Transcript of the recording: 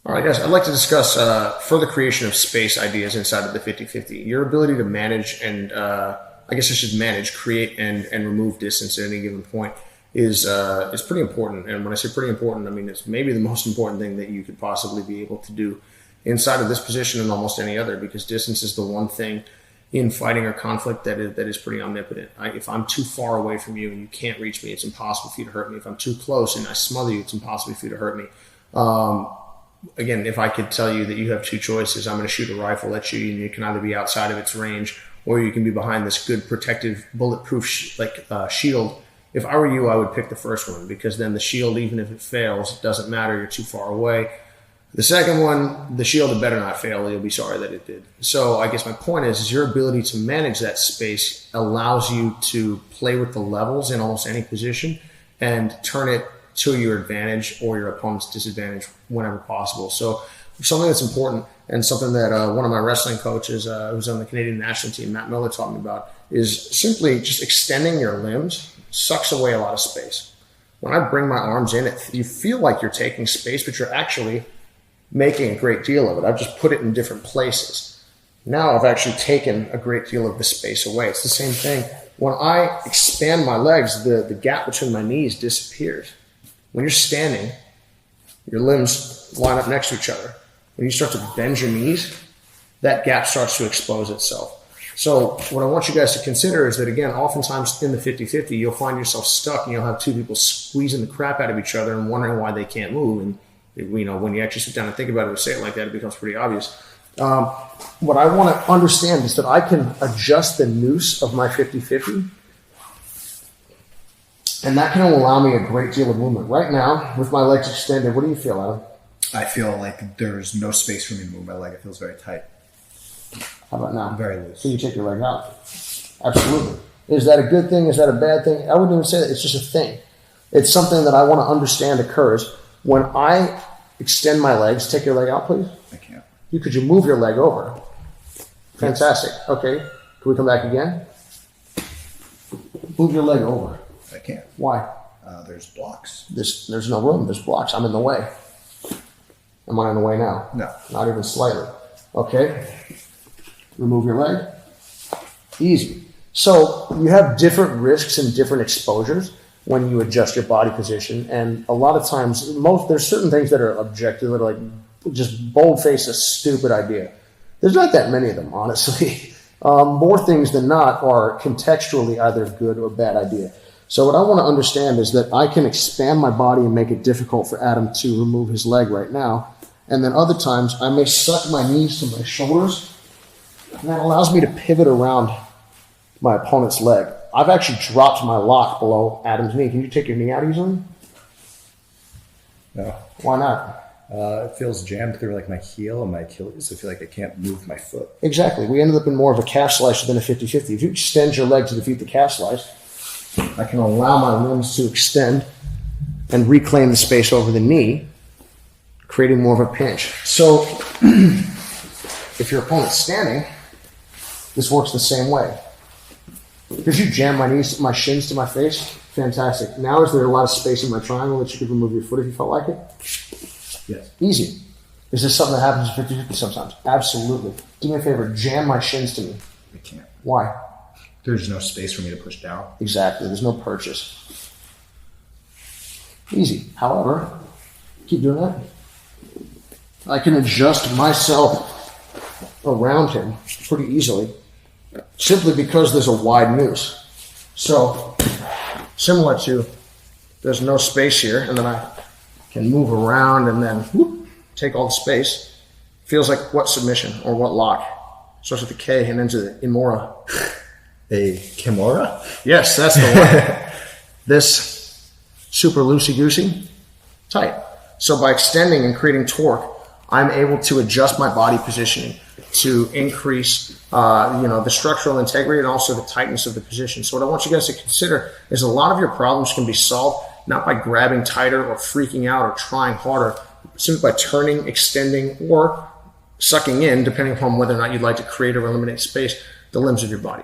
All right, guys, I'd like to discuss further creation of space ideas inside of the 50-50. Your ability to manage and, I guess I should manage, create, and remove distance at any given point is pretty important. And when I say pretty important, I mean it's maybe the most important thing that you could possibly be able to do inside of this position and almost any other, because distance is the one thing in fighting or conflict that is pretty omnipotent. If I'm too far away from you and you can't reach me, it's impossible for you to hurt me. If I'm too close and I smother you, it's impossible for you to hurt me. Again, if I could tell you that you have two choices, I'm going to shoot a rifle at you and you can either be outside of its range or you can be behind this good protective bulletproof shield. If I were you, I would pick the first one, because then the shield, even if it fails, it doesn't matter. You're too far away. The second one, the shield had better not fail. You'll be sorry that it did. So I guess my point is your ability to manage that space allows you to play with the levels in almost any position and turn it to your advantage or your opponent's disadvantage whenever possible. So something that's important, and something that one of my wrestling coaches who's on the Canadian national team, Matt Miller, taught me about, is simply just extending your limbs sucks away a lot of space. When I bring my arms in, you feel like you're taking space, but you're actually making a great deal of it. I've just put it in different places. Now I've actually taken a great deal of the space away. It's the same thing. When I expand my legs, the gap between my knees disappears. When you're standing, your limbs line up next to each other. When you start to bend your knees, that gap starts to expose itself. So what I want you guys to consider is that, again, oftentimes in the 50-50, you'll find yourself stuck and you'll have two people squeezing the crap out of each other and wondering why they can't move. And, you know, when you actually sit down and think about it or say it like that, it becomes pretty obvious. What I want to understand is that I can adjust the noose of my 50-50, and that can allow me a great deal of movement. Right now, with my legs extended, what do you feel, Adam? I feel like there's no space for me to move my leg. It feels very tight. How about now? Very loose. Can you take your leg out? Absolutely. Is that a good thing? Is that a bad thing? I wouldn't even say that. It's just a thing. It's something that I want to understand occurs when I extend my legs. Take your leg out, please. I can't. Could you move your leg over? Fantastic. Yes. Okay. Can we come back again? Move your leg over. I can't. Why? There's blocks. There's no room. There's blocks. I'm in the way. Am I in the way now? No. Not even slightly. Okay. Remove your leg. Easy. So you have different risks and different exposures when you adjust your body position. And a lot of times, there's certain things that are objective, that are like just bold-faced a stupid idea. There's not that many of them, honestly. More things than not are contextually either good or bad idea. So what I want to understand is that I can expand my body and make it difficult for Adam to remove his leg right now. And then other times I may suck my knees to my shoulders, and that allows me to pivot around my opponent's leg. I've actually dropped my lock below Adam's knee. Can you take your knee out easily? No. Why not? It feels jammed through like my heel and my Achilles. I feel like I can't move my foot. Exactly. We ended up in more of a calf slice than a 50-50. If you extend your leg to defeat the calf slice, I can allow my limbs to extend and reclaim the space over the knee, creating more of a pinch. So if your opponent's standing, this works the same way. Because you jam my shins to my face, fantastic. Now is there a lot of space in my triangle that you could remove your foot if you felt like it? Yes. Easy. Is this something that happens in 50-50 sometimes? Absolutely. Do me a favor, jam my shins to me. I can't. Why? There's no space for me to push down. Exactly. There's no purchase. Easy. However, keep doing that. I can adjust myself around him pretty easily, simply because there's a wide noose. So, similar to, there's no space here, and then I can move around and then whoop, take all the space. Feels like what submission or what lock? Starts with a K and ends with Imora. A Kimura? Yes, that's the one. This super loosey-goosey, tight. So by extending and creating torque, I'm able to adjust my body positioning to increase the structural integrity and also the tightness of the position. So what I want you guys to consider is a lot of your problems can be solved not by grabbing tighter or freaking out or trying harder, simply by turning, extending, or sucking in, depending upon whether or not you'd like to create or eliminate space, the limbs of your body.